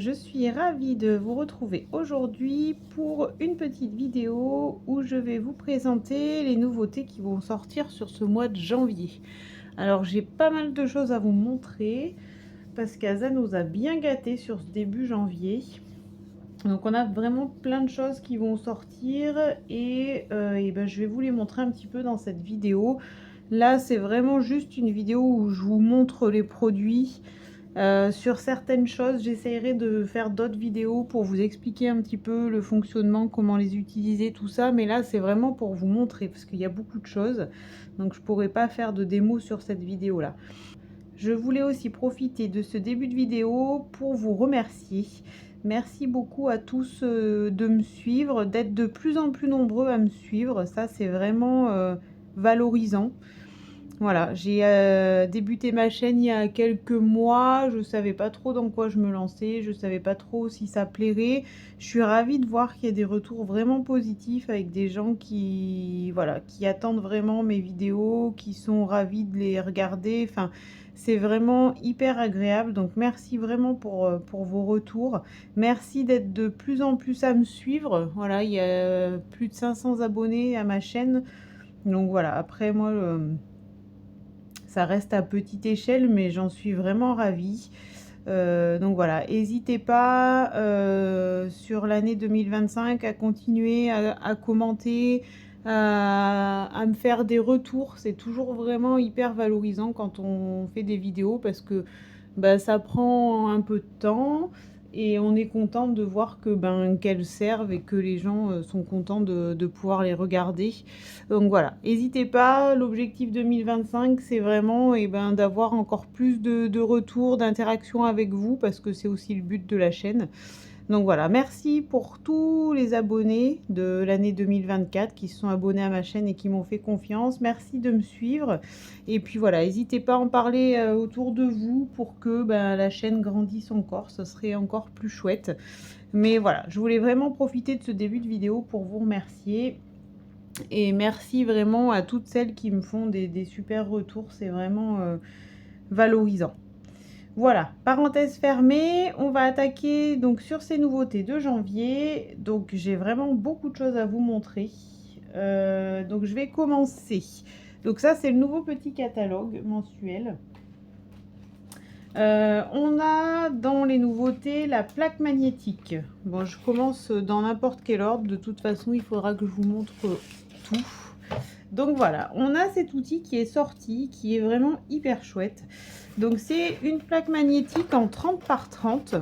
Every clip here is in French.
Je suis ravie de vous retrouver aujourd'hui pour une petite vidéo où je vais vous présenter les nouveautés qui vont sortir sur ce mois de janvier. Alors j'ai pas mal de choses à vous montrer parce qu'Asa nous a bien gâtés sur ce début janvier. Donc on a vraiment plein de choses qui vont sortir et ben, je vais vous les montrer un petit peu dans cette vidéo. Là c'est vraiment juste une vidéo où je vous montre les produits. Sur certaines choses, j'essaierai de faire d'autres vidéos pour vous expliquer un petit peu le fonctionnement, comment les utiliser, tout ça. Mais là, c'est vraiment pour vous montrer parce qu'il y a beaucoup de choses. Donc, je ne pourrai pas faire de démo sur cette vidéo-là. Je voulais aussi profiter de ce début de vidéo pour vous remercier. Merci beaucoup à tous de me suivre, d'être de plus en plus nombreux à me suivre. Ça, c'est vraiment valorisant. Voilà, j'ai débuté ma chaîne il y a quelques mois, je savais pas trop dans quoi je me lançais, je savais pas trop si ça plairait. Je suis ravie de voir qu'il y a des retours vraiment positifs avec des gens qui, voilà, qui attendent vraiment mes vidéos, qui sont ravis de les regarder. Enfin, c'est vraiment hyper agréable. Donc merci vraiment pour vos retours. Merci d'être de plus en plus à me suivre. Voilà, il y a plus de 500 abonnés à ma chaîne. Donc voilà, après moi... ça reste à petite échelle, mais j'en suis vraiment ravie. Donc voilà, n'hésitez pas sur l'année 2025 à continuer à commenter, à me faire des retours. C'est toujours vraiment hyper valorisant quand on fait des vidéos parce que bah, ça prend un peu de temps et on est content de voir que qu'elles servent et que les gens sont contents de pouvoir les regarder. Donc voilà, n'hésitez pas, l'objectif 2025 c'est vraiment d'avoir encore plus de retours, d'interactions avec vous parce que c'est aussi le but de la chaîne. Donc voilà, merci pour tous les abonnés de l'année 2024 qui se sont abonnés à ma chaîne et qui m'ont fait confiance. Merci de me suivre. Et puis voilà, n'hésitez pas à en parler autour de vous pour que la chaîne grandisse encore. Ce serait encore plus chouette. Mais voilà, je voulais vraiment profiter de ce début de vidéo pour vous remercier. Et merci vraiment à toutes celles qui me font des super retours. C'est vraiment valorisant. Voilà, parenthèse fermée, on va attaquer donc sur ces nouveautés de janvier. Donc j'ai vraiment beaucoup de choses à vous montrer. Donc je vais commencer. Donc ça c'est le nouveau petit catalogue mensuel. On a dans les nouveautés la plaque magnétique. Bon, je commence dans n'importe quel ordre. De toute façon, il faudra que je vous montre tout. Donc voilà, on a cet outil qui est sorti, qui est vraiment hyper chouette. Donc c'est une plaque magnétique en 30 par 30.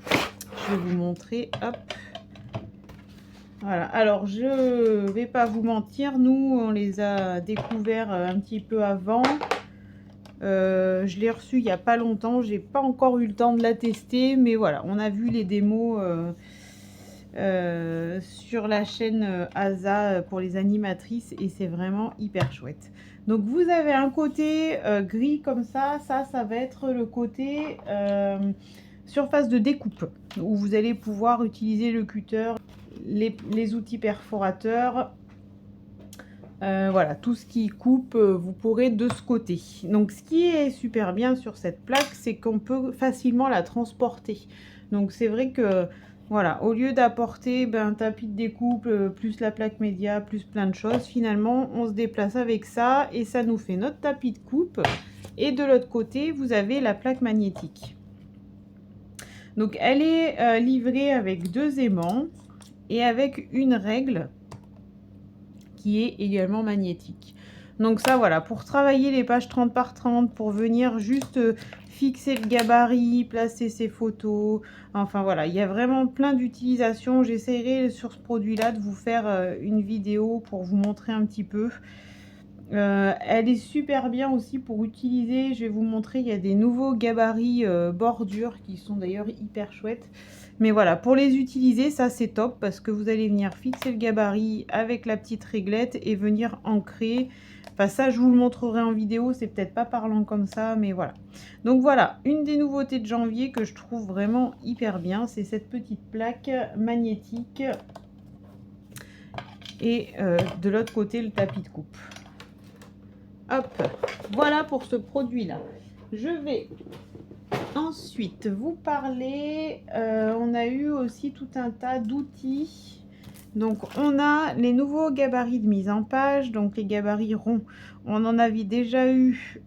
Je vais vous montrer, hop. Voilà, alors je vais pas vous mentir, nous on les a découverts un petit peu avant. Je l'ai reçu il n'y a pas longtemps, j'ai pas encore eu le temps de la tester, mais voilà, on a vu les démos sur la chaîne Asa pour les animatrices et c'est vraiment hyper chouette. Donc vous avez un côté gris comme ça va être le côté surface de découpe où vous allez pouvoir utiliser le cutter, les outils perforateurs. Voilà, tout ce qui coupe, vous pourrez de ce côté. Donc ce qui est super bien sur cette plaque, c'est qu'on peut facilement la transporter. Donc c'est vrai que voilà, au lieu d'apporter un tapis de découpe, plus la plaque média, plus plein de choses, finalement on se déplace avec ça et ça nous fait notre tapis de coupe. Et de l'autre côté, vous avez la plaque magnétique. Donc elle est livrée avec 2 aimants et avec une règle qui est également magnétique. Donc ça voilà, pour travailler les pages 30 par 30, pour venir juste fixer le gabarit, placer ses photos, enfin voilà, il y a vraiment plein d'utilisations. J'essaierai sur ce produit là de vous faire une vidéo pour vous montrer un petit peu. Elle est super bien aussi pour utiliser, je vais vous montrer, il y a des nouveaux gabarits bordure qui sont d'ailleurs hyper chouettes. Mais voilà, pour les utiliser, ça c'est top parce que vous allez venir fixer le gabarit avec la petite réglette et venir ancrer. Enfin ça, je vous le montrerai en vidéo, c'est peut-être pas parlant comme ça, mais voilà. Donc voilà, une des nouveautés de janvier que je trouve vraiment hyper bien, c'est cette petite plaque magnétique. Et de l'autre côté, le tapis de coupe. Hop, voilà pour ce produit-là. Je vais Ensuite, vous parlez, on a eu aussi tout un tas d'outils. Donc, on a les nouveaux gabarits de mise en page, donc les gabarits ronds. On en avait déjà eu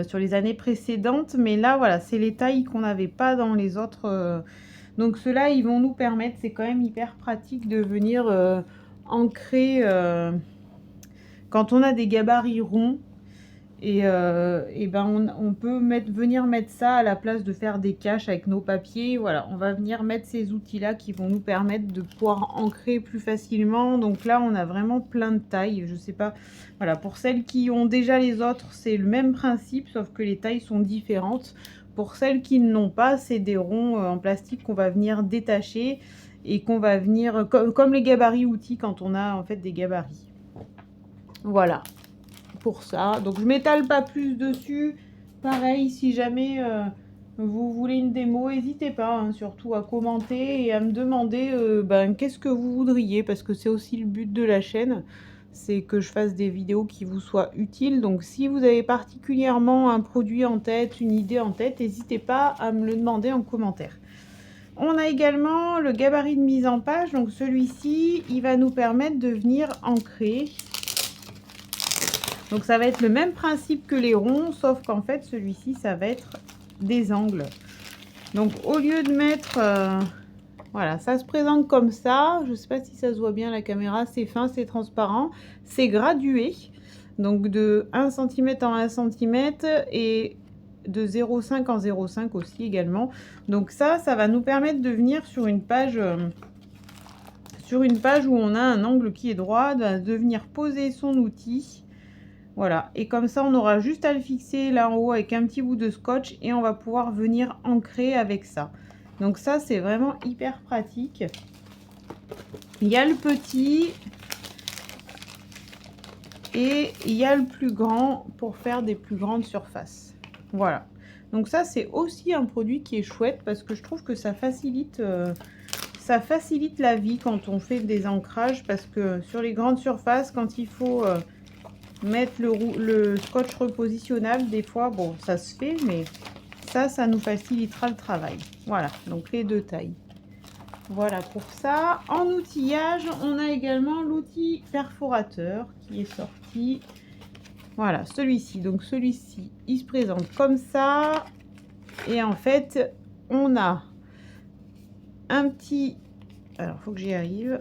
sur les années précédentes, mais là, voilà, c'est les tailles qu'on n'avait pas dans les autres. Donc, ceux-là, ils vont nous permettre, c'est quand même hyper pratique de venir ancrer quand on a des gabarits ronds. Et ben on peut venir mettre ça à la place de faire des caches avec nos papiers. Voilà, on va venir mettre ces outils-là qui vont nous permettre de pouvoir ancrer plus facilement. Donc là, on a vraiment plein de tailles. Je sais pas, voilà, pour celles qui ont déjà les autres, c'est le même principe, sauf que les tailles sont différentes. Pour celles qui n'ont pas, c'est des ronds en plastique qu'on va venir détacher et qu'on va venir, comme les gabarits outils quand on a en fait des gabarits. Voilà. Pour ça, donc je m'étale pas plus dessus. Pareil, si jamais vous voulez une démo, n'hésitez pas hein, surtout à commenter et à me demander qu'est-ce que vous voudriez, parce que c'est aussi le but de la chaîne, c'est que je fasse des vidéos qui vous soient utiles. Donc si vous avez particulièrement un produit en tête, une idée en tête, n'hésitez pas à me le demander en commentaire. On a également le gabarit de mise en page, donc celui-ci il va nous permettre de venir ancrer. Donc ça va être le même principe que les ronds, sauf qu'en fait celui-ci ça va être des angles. Donc au lieu de mettre, voilà, ça se présente comme ça. Je ne sais pas si ça se voit bien à la caméra, c'est fin, c'est transparent, c'est gradué. Donc de 1 cm en 1 cm et de 0,5 en 0,5 aussi également. Donc ça va nous permettre de venir sur une page où on a un angle qui est droit, de venir poser son outil. Voilà, et comme ça, on aura juste à le fixer là en haut avec un petit bout de scotch et on va pouvoir venir ancrer avec ça. Donc ça, c'est vraiment hyper pratique. Il y a le petit et il y a le plus grand pour faire des plus grandes surfaces. Voilà, donc ça, c'est aussi un produit qui est chouette parce que je trouve que ça facilite la vie quand on fait des ancrages, parce que sur les grandes surfaces, quand il faut... mettre le scotch repositionnable, des fois, bon, ça se fait, mais ça nous facilitera le travail. Voilà, donc les deux tailles. Voilà pour ça. En outillage, on a également l'outil perforateur qui est sorti. Voilà, celui-ci. Donc celui-ci, il se présente comme ça. Et en fait, on a un petit... Alors, il faut que j'y arrive.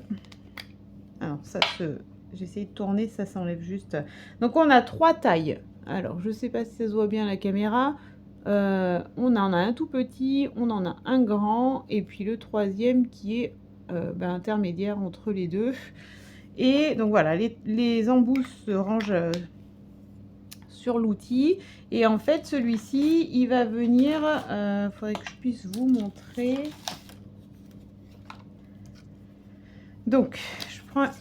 Alors, ça se... J'essaie de tourner, ça s'enlève juste. Donc, on a 3 tailles. Alors, je ne sais pas si ça se voit bien à la caméra. On en a un tout petit, on en a un grand, et puis le troisième qui est intermédiaire entre les deux. Et donc, voilà, les embouts se rangent sur l'outil. Et en fait, celui-ci, il va venir... faudrait que je puisse vous montrer. Donc,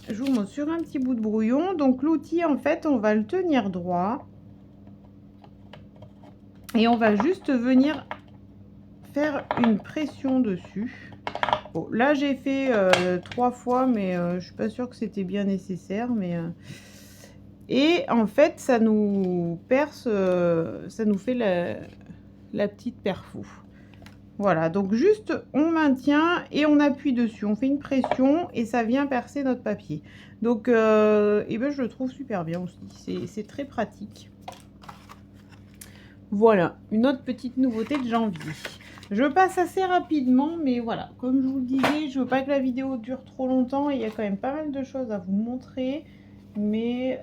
je vous montre sur un petit bout de brouillon. Donc l'outil, en fait, on va le tenir droit et on va juste venir faire une pression dessus. Bon, là j'ai fait 3 fois, mais je suis pas sûre que c'était bien nécessaire. Mais et en fait, ça nous perce, ça nous fait la petite perfou. Voilà, donc juste on maintient et on appuie dessus, on fait une pression et ça vient percer notre papier. Donc je le trouve super bien aussi, c'est très pratique. Voilà, une autre petite nouveauté de janvier. Je passe assez rapidement, mais voilà, comme je vous le disais, je veux pas que la vidéo dure trop longtemps et il y a quand même pas mal de choses à vous montrer. Mais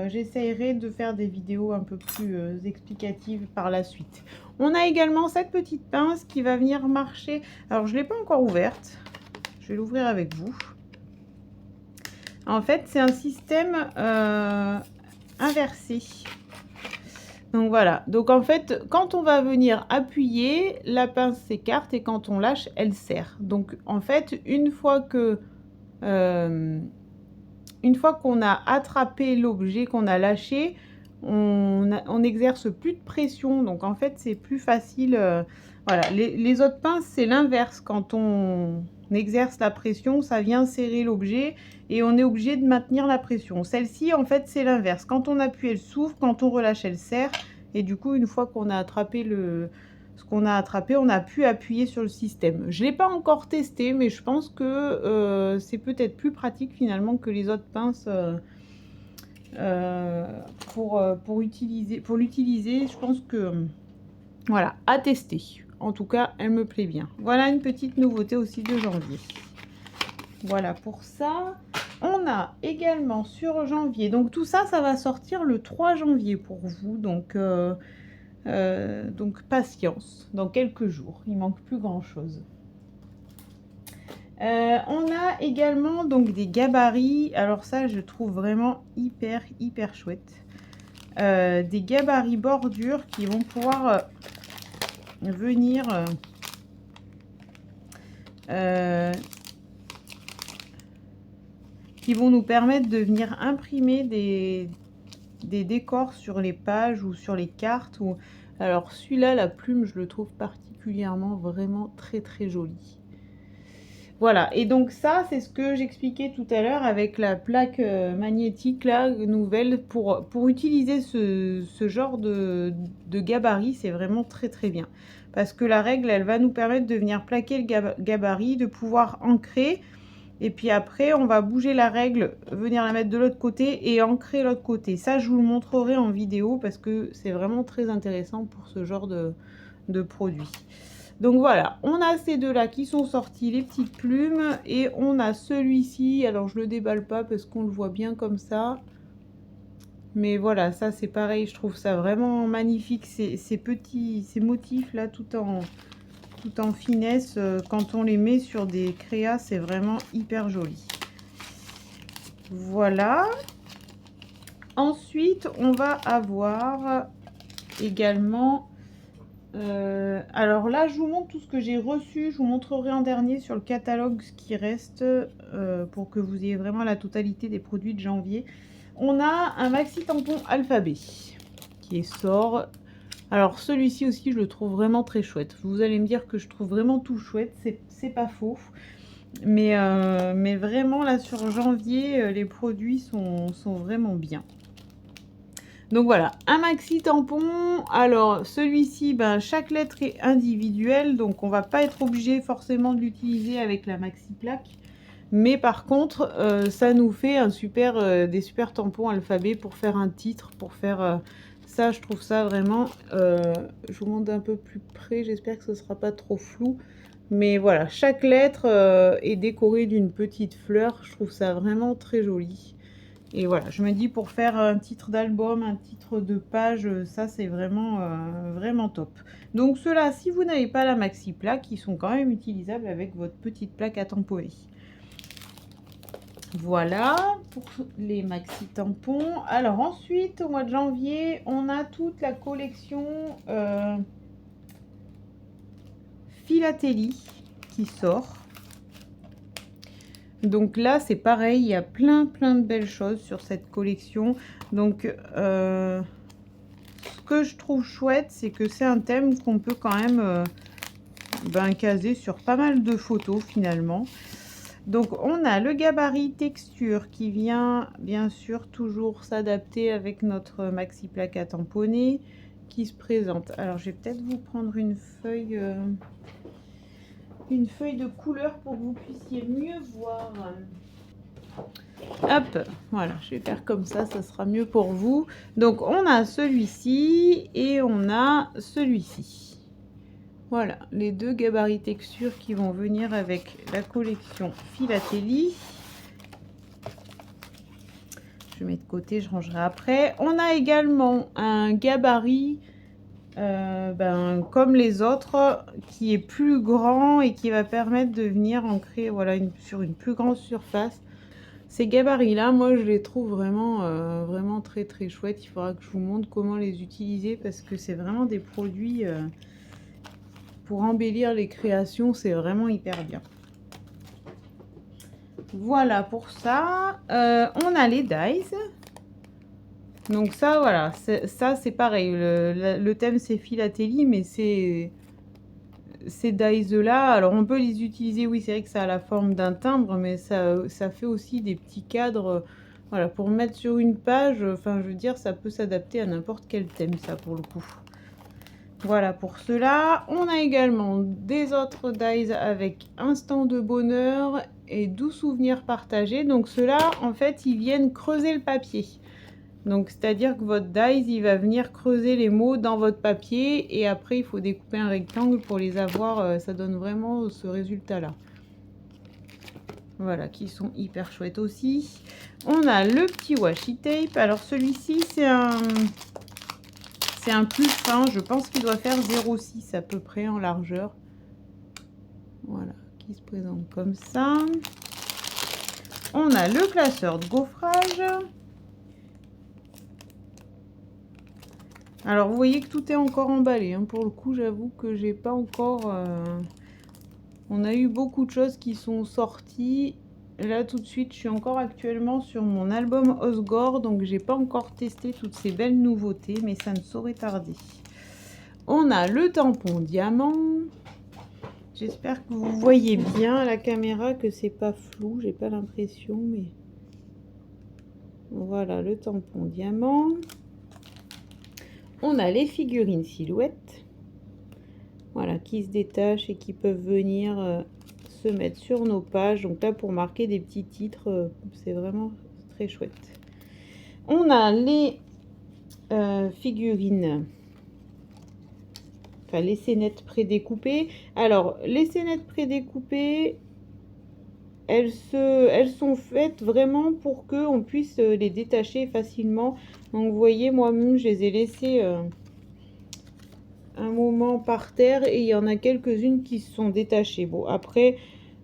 j'essayerai de faire des vidéos un peu plus explicatives par la suite. On a également cette petite pince qui va venir marcher. Alors, je ne l'ai pas encore ouverte. Je vais l'ouvrir avec vous. En fait, c'est un système inversé. Donc, voilà. Donc, en fait, quand on va venir appuyer, la pince s'écarte et quand on lâche, elle serre. Donc, en fait, une fois qu'on a attrapé l'objet qu'on a lâché, on n'exerce plus de pression. Donc en fait, c'est plus facile. Voilà, les autres pinces, c'est l'inverse. Quand on exerce la pression, ça vient serrer l'objet et on est obligé de maintenir la pression. Celle-ci, en fait, c'est l'inverse. Quand on appuie, elle s'ouvre. Quand on relâche, elle serre. Et du coup, une fois qu'on a attrapé ce qu'on a attrapé, on a pu appuyer sur le système. Je ne l'ai pas encore testé, mais je pense que c'est peut-être plus pratique finalement que les autres pinces pour l'utiliser. Je pense que voilà, à tester. En tout cas, elle me plaît bien. Voilà une petite nouveauté aussi de janvier. Voilà pour ça. On a également sur janvier, donc tout ça, ça va sortir le 3 janvier pour vous. Donc patience, dans quelques jours. Il manque plus grand chose. On a également donc des gabarits. Alors ça, je trouve vraiment hyper chouette. Des gabarits bordures qui vont pouvoir venir qui vont nous permettre de venir imprimer des décors sur les pages ou sur les cartes. Alors celui-là, la plume, je le trouve particulièrement vraiment très joli. Voilà, et donc ça, c'est ce que j'expliquais tout à l'heure avec la plaque magnétique là, nouvelle, pour utiliser ce genre de gabarit, c'est vraiment très bien. Parce que la règle, elle va nous permettre de venir plaquer le gabarit, de pouvoir ancrer, et puis après, on va bouger la règle, venir la mettre de l'autre côté et ancrer l'autre côté. Ça, je vous le montrerai en vidéo parce que c'est vraiment très intéressant pour ce genre de produit. Donc voilà, on a ces deux-là qui sont sortis, les petites plumes, et on a celui-ci. Alors, je le déballe pas parce qu'on le voit bien comme ça. Mais voilà, ça, c'est pareil, je trouve ça vraiment magnifique. Ces motifs-là, tout en finesse, quand on les met sur des créas, c'est vraiment hyper joli. Voilà. Ensuite, on va avoir également... alors là, je vous montre tout ce que j'ai reçu. Je vous montrerai en dernier sur le catalogue ce qui reste pour que vous ayez vraiment la totalité des produits de janvier. On a un maxi tampon alphabet qui sort. Alors celui-ci aussi, je le trouve vraiment très chouette. Vous allez me dire que je trouve vraiment tout chouette, c'est pas faux. Mais vraiment là sur janvier, les produits sont vraiment bien. Donc voilà, un maxi tampon. Alors celui-ci, ben, chaque lettre est individuelle, donc on va pas être obligé forcément de l'utiliser avec la maxi plaque. Mais par contre, ça nous fait des super tampons alphabet pour faire un titre, pour faire... ça, je trouve ça vraiment... je vous montre un peu plus près, j'espère que ce ne sera pas trop flou. Mais voilà, chaque lettre est décorée d'une petite fleur. Je trouve ça vraiment très joli. Et voilà, je me dis pour faire un titre d'album, un titre de page, ça c'est vraiment top. Donc ceux-là, si vous n'avez pas la maxi plaque, ils sont quand même utilisables avec votre petite plaque à tamponner. Voilà pour les maxi tampons. Alors ensuite, au mois de janvier, on a toute la collection philatélie qui sort. Donc là, c'est pareil, il y a plein de belles choses sur cette collection. Donc, ce que je trouve chouette, c'est que c'est un thème qu'on peut quand même caser sur pas mal de photos finalement. Donc, on a le gabarit texture qui vient bien sûr toujours s'adapter avec notre maxi plaque à tamponner qui se présente. Alors, je vais peut-être vous prendre une feuille de couleur pour que vous puissiez mieux voir. Hop, voilà, je vais faire comme ça sera mieux pour vous. Donc, on a celui-ci et on a celui-ci. Voilà, les deux gabarits texture qui vont venir avec la collection philatélie. Je mets de côté, je rangerai après. On a également un gabarit comme les autres qui est plus grand et qui va permettre de venir ancrer voilà, sur une plus grande surface. Ces gabarits là, moi je les trouve vraiment très chouettes. Il faudra que je vous montre comment les utiliser parce que c'est vraiment des produits pour embellir les créations, c'est vraiment hyper bien. Voilà pour ça. On a les dies. Donc ça, voilà, ça c'est pareil. Le thème c'est philatélie, mais ces dies-là, alors on peut les utiliser, oui, c'est vrai que ça a la forme d'un timbre, mais ça fait aussi des petits cadres Voilà, pour mettre sur une page, enfin je veux dire, ça peut s'adapter à n'importe quel thème, ça pour le coup. Voilà pour cela. On a également des autres dies avec Instant de bonheur et Doux souvenirs partagés. Donc ceux-là, en fait, ils viennent creuser le papier. Donc c'est-à-dire que votre dies, il va venir creuser les mots dans votre papier et après il faut découper un rectangle pour les avoir. Ça donne vraiment ce résultat-là. Voilà, qui sont hyper chouettes aussi. On a le petit washi tape. Alors celui-ci, c'est un plus fin. Je pense qu'il doit faire 0,6 à peu près en largeur. Voilà, qui se présente comme ça. On a le classeur de gaufrage. Alors vous voyez que tout est encore emballé. Hein. Pour le coup, j'avoue que j'ai pas encore... On a eu beaucoup de choses qui sont sorties. Là tout de suite, je suis encore actuellement sur mon album Osgore, donc j'ai pas encore testé toutes ces belles nouveautés, mais ça ne saurait tarder. On a le tampon diamant. J'espère que vous voyez bien à la caméra, que c'est pas flou, j'ai pas l'impression, mais voilà le tampon diamant. On a les figurines silhouettes, voilà, qui se détachent et qui peuvent venir se mettre sur nos pages. Donc là, pour marquer des petits titres, c'est vraiment très chouette. On a les figurines, enfin les scénettes prédécoupées. Alors, les scénettes prédécoupées, elles sont faites vraiment pour qu'on puisse les détacher facilement. Donc, vous voyez, moi-même, je les ai laissées un moment par terre et il y en a quelques-unes qui se sont détachées. Bon, après...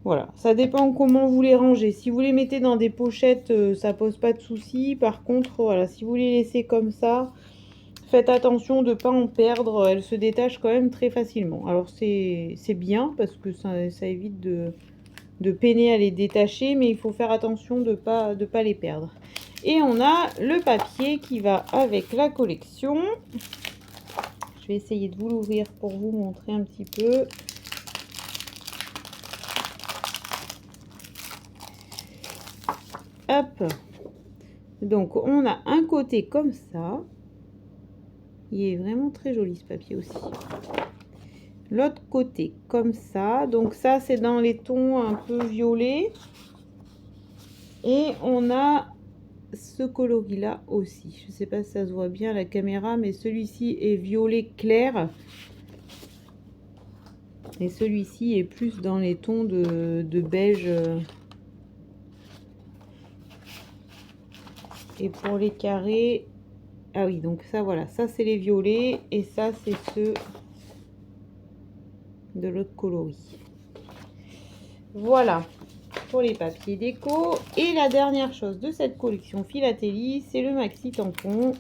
Voilà, ça dépend comment vous les rangez. Si vous les mettez dans des pochettes, ça pose pas de souci. Par contre, voilà, si vous les laissez comme ça, faites attention de ne pas en perdre. Elles se détachent quand même très facilement. Alors c'est bien parce que ça évite de peiner à les détacher, mais il faut faire attention de pas les perdre. Et on a le papier qui va avec la collection. Je vais essayer de vous l'ouvrir pour vous montrer un petit peu. Hop, donc on a un côté comme ça, il est vraiment très joli ce papier aussi. L'autre côté comme ça, donc ça c'est dans les tons un peu violets. Et on a ce coloris là aussi, je sais pas si ça se voit bien à la caméra, mais celui-ci est violet clair. Et celui-ci est plus dans les tons de beige. Et pour les carrés, ah oui, donc ça, voilà, ça c'est les violets et ça c'est ceux de l'autre coloris. Voilà pour les papiers déco. Et la dernière chose de cette collection philatélie, c'est le maxi tampon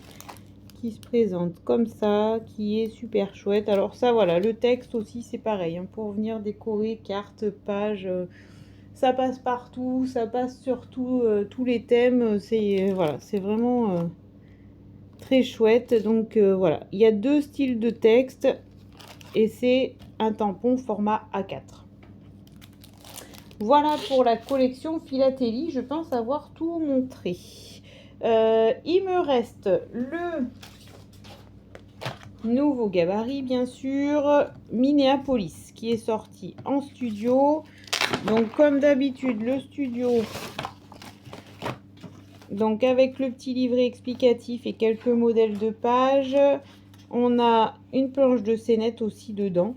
qui se présente comme ça, qui est super chouette. Alors ça, voilà, le texte aussi c'est pareil, hein, pour venir décorer cartes, pages. Ça passe partout, ça passe sur tous les thèmes. C'est voilà, c'est vraiment très chouette. Donc voilà, il y a deux styles de texte et c'est un tampon format A4. Voilà pour la collection philatélie. Je pense avoir tout montré. Il me reste le nouveau gabarit, bien sûr, Minneapolis, qui est sorti en studio. Donc comme d'habitude, le studio, donc avec le petit livret explicatif et quelques modèles de pages. On a une planche de scénette aussi dedans,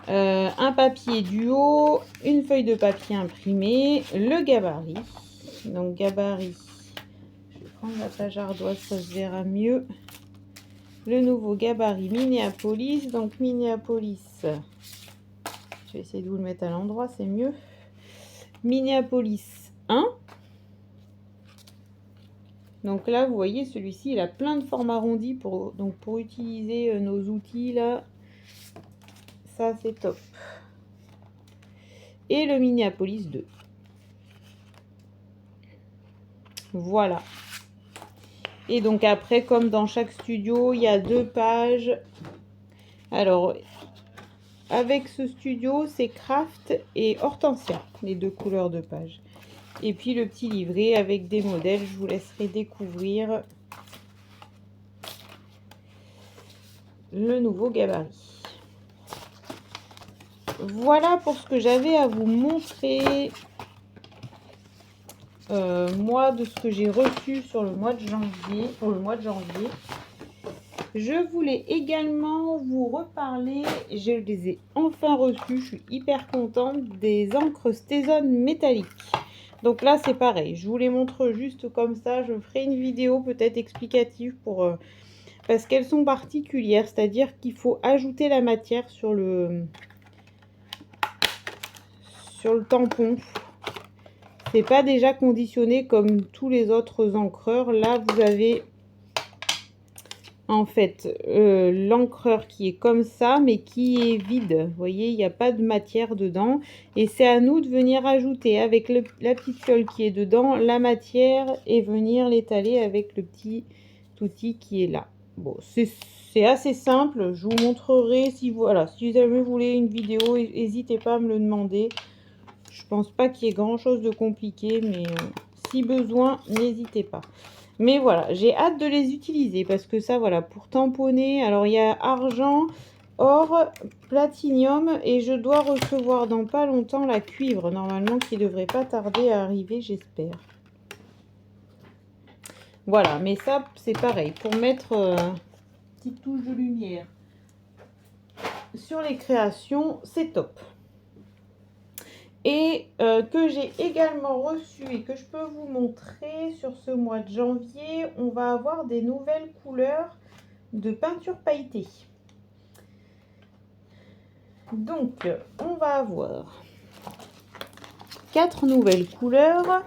un papier duo, une feuille de papier imprimée, le gabarit. Donc gabarit, je vais prendre la page ardoise, ça se verra mieux. Le nouveau gabarit Minneapolis. Donc Minneapolis, je vais essayer de vous le mettre à l'endroit, c'est mieux. Minneapolis 1. Donc là, vous voyez, celui-ci, il a plein de formes arrondies pour utiliser nos outils là. Ça, c'est top. Et le Minneapolis 2. Voilà. Et donc après, comme dans chaque studio, il y a 2 pages. Alors, avec ce studio, c'est Craft et Hortensia, les 2 couleurs de pages. Et puis le petit livret avec des modèles, je vous laisserai découvrir le nouveau gabarit. Voilà pour ce que j'avais à vous montrer, moi, de ce que j'ai reçu sur le mois de janvier, pour le mois de janvier. Je voulais également vous reparler, je les ai enfin reçus, je suis hyper contente, des encres Stézone métalliques. Donc là c'est pareil, je vous les montre juste comme ça, je ferai une vidéo peut-être explicative pour parce qu'elles sont particulières, c'est-à-dire qu'il faut ajouter la matière sur le tampon. C'est pas déjà conditionné comme tous les autres encreurs. Là vous avez en fait l'encreur qui est comme ça mais qui est vide, vous voyez, il n'y a pas de matière dedans et c'est à nous de venir ajouter avec la petite fiole qui est dedans la matière et venir l'étaler avec le petit outil qui est là. Bon, c'est assez simple, je vous montrerai si voilà, si jamais vous voulez une vidéo, n'hésitez pas à me le demander. Je pense pas qu'il y ait grand chose de compliqué, mais si besoin, n'hésitez pas. Mais voilà, j'ai hâte de les utiliser parce que ça, voilà, pour tamponner, alors il y a argent, or, platinium et je dois recevoir dans pas longtemps la cuivre, normalement, qui devrait pas tarder à arriver, j'espère. Voilà, mais ça, c'est pareil, pour mettre petite touche de lumière sur les créations, c'est top. Et que j'ai également reçu et que je peux vous montrer sur ce mois de janvier, on va avoir des nouvelles couleurs de peinture pailletée. Donc, on va avoir 4 nouvelles couleurs.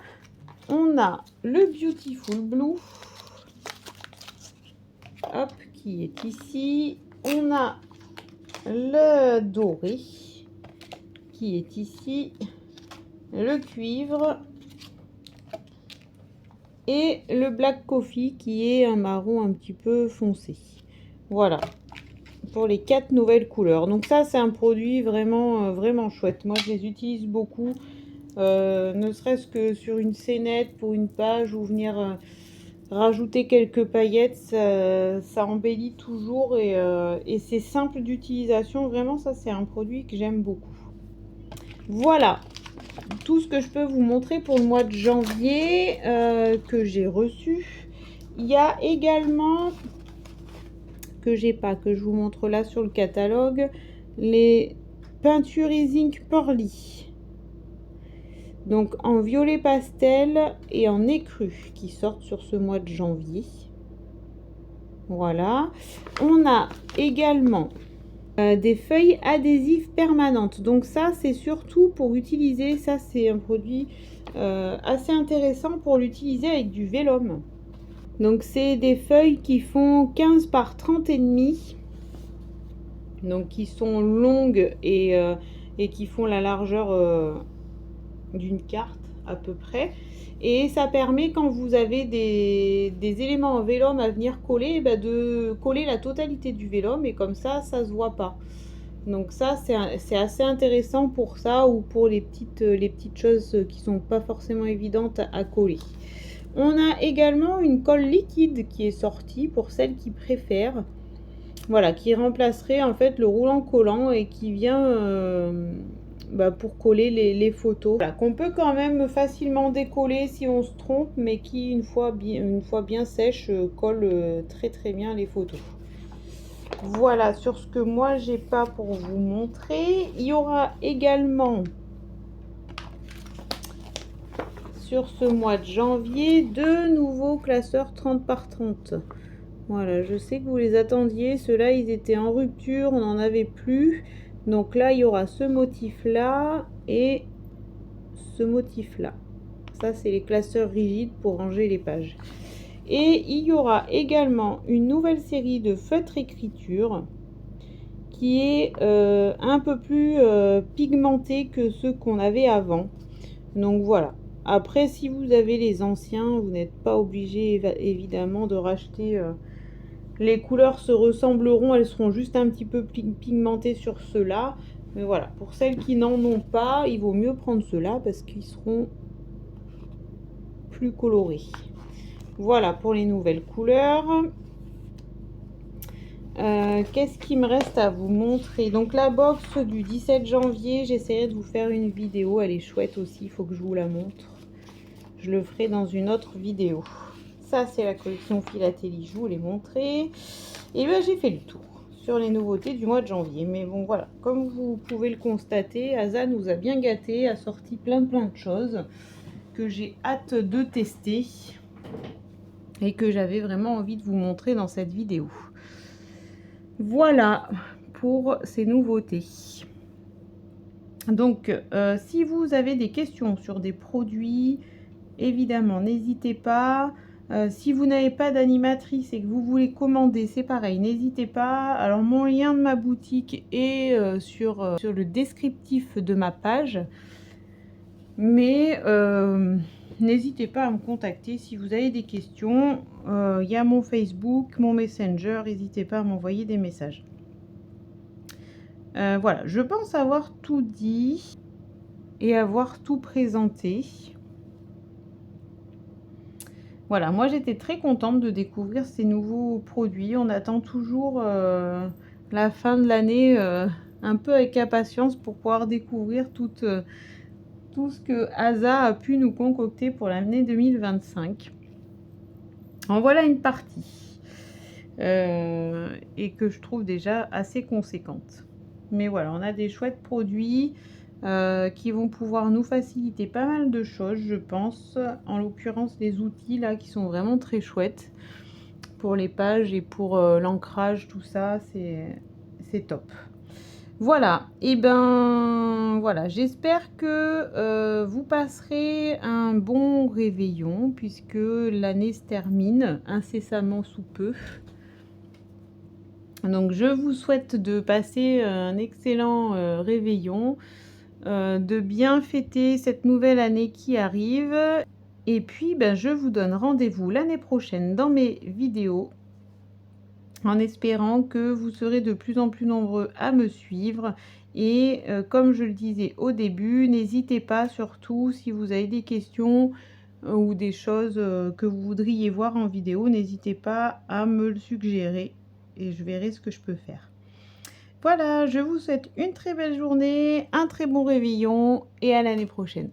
On a le Beautiful Blue, hop, qui est ici. On a le doré, qui est ici, le cuivre et le black coffee qui est un marron un petit peu foncé. Voilà pour les 4 nouvelles couleurs. Donc ça c'est un produit vraiment vraiment chouette. Moi je les utilise beaucoup, ne serait-ce que sur une scénette pour une page ou venir rajouter quelques paillettes, ça embellit toujours et c'est simple d'utilisation. Vraiment ça c'est un produit que j'aime beaucoup. Voilà tout ce que je peux vous montrer pour le mois de janvier que j'ai reçu. Il y a également, que j'ai pas, que je vous montre là sur le catalogue, les peintures Ink Pearly. Donc en violet pastel et en écru qui sortent sur ce mois de janvier. Voilà. On a également des feuilles adhésives permanentes. Donc ça c'est surtout pour utiliser, ça c'est un produit assez intéressant pour l'utiliser avec du vélum. Donc c'est des feuilles qui font 15 par 30 et demi, donc qui sont longues et qui font la largeur d'une carte à peu près. Et ça permet, quand vous avez des éléments en vélum à venir coller, de coller la totalité du vélum et comme ça, ça se voit pas. Donc ça, c'est assez intéressant pour ça ou pour les petites choses qui sont pas forcément évidentes à coller. On a également une colle liquide qui est sortie pour celles qui préfèrent. Voilà, qui remplacerait en fait le roulant collant et qui vient pour coller les photos, voilà, qu'on peut quand même facilement décoller si on se trompe, mais qui une fois bien sèche colle très très bien les photos. Voilà sur ce que moi j'ai pas pour vous montrer. Il y aura également sur ce mois de janvier 2 nouveaux classeurs 30 par 30. Voilà, je sais que vous les attendiez, ceux-là ils étaient en rupture, on n'en avait plus. Donc là, il y aura ce motif-là et ce motif-là. Ça, c'est les classeurs rigides pour ranger les pages. Et il y aura également une nouvelle série de feutres écriture qui est un peu plus pigmenté que ceux qu'on avait avant. Donc voilà. Après, si vous avez les anciens, vous n'êtes pas obligé évidemment de racheter... les couleurs se ressembleront, elles seront juste un petit peu pigmentées sur ceux-là. Mais voilà, pour celles qui n'en ont pas, il vaut mieux prendre ceux-là parce qu'ils seront plus coloré. Voilà pour les nouvelles couleurs. Qu'est-ce qu'il me reste à vous montrer? Donc la box du 17 janvier, j'essaierai de vous faire une vidéo. Elle est chouette aussi, il faut que je vous la montre. Je le ferai dans une autre vidéo. Ça, c'est la collection Philatélie, je vous l'ai montré. Et bien, j'ai fait le tour sur les nouveautés du mois de janvier. Mais bon, voilà, comme vous pouvez le constater, Asa nous a bien gâtés, a sorti plein de choses que j'ai hâte de tester et que j'avais vraiment envie de vous montrer dans cette vidéo. Voilà pour ces nouveautés. Donc, si vous avez des questions sur des produits, évidemment, n'hésitez pas. Si vous n'avez pas d'animatrice et que vous voulez commander, c'est pareil, n'hésitez pas. Alors, mon lien de ma boutique est sur le descriptif de ma page. Mais n'hésitez pas à me contacter si vous avez des questions. Il y a mon Facebook, mon Messenger, n'hésitez pas à m'envoyer des messages. Voilà, je pense avoir tout dit et avoir tout présenté. Voilà, moi j'étais très contente de découvrir ces nouveaux produits. On attend toujours la fin de l'année un peu avec impatience pour pouvoir découvrir tout ce que Asa a pu nous concocter pour l'année 2025. En voilà une partie et que je trouve déjà assez conséquente. Mais voilà, on a des chouettes produits qui vont pouvoir nous faciliter pas mal de choses, je pense. En l'occurrence, les outils là qui sont vraiment très chouettes pour les pages et pour l'ancrage, tout ça, c'est top. Voilà, et ben voilà, j'espère que vous passerez un bon réveillon puisque l'année se termine incessamment sous peu. Donc je vous souhaite de passer un excellent réveillon, de bien fêter cette nouvelle année qui arrive. Et puis ben, je vous donne rendez-vous l'année prochaine dans mes vidéos, en espérant que vous serez de plus en plus nombreux à me suivre. Et comme je le disais au début, n'hésitez pas, surtout si vous avez des questions ou des choses que vous voudriez voir en vidéo, n'hésitez pas à me le suggérer et je verrai ce que je peux faire. Voilà, je vous souhaite une très belle journée, un très bon réveillon et à l'année prochaine.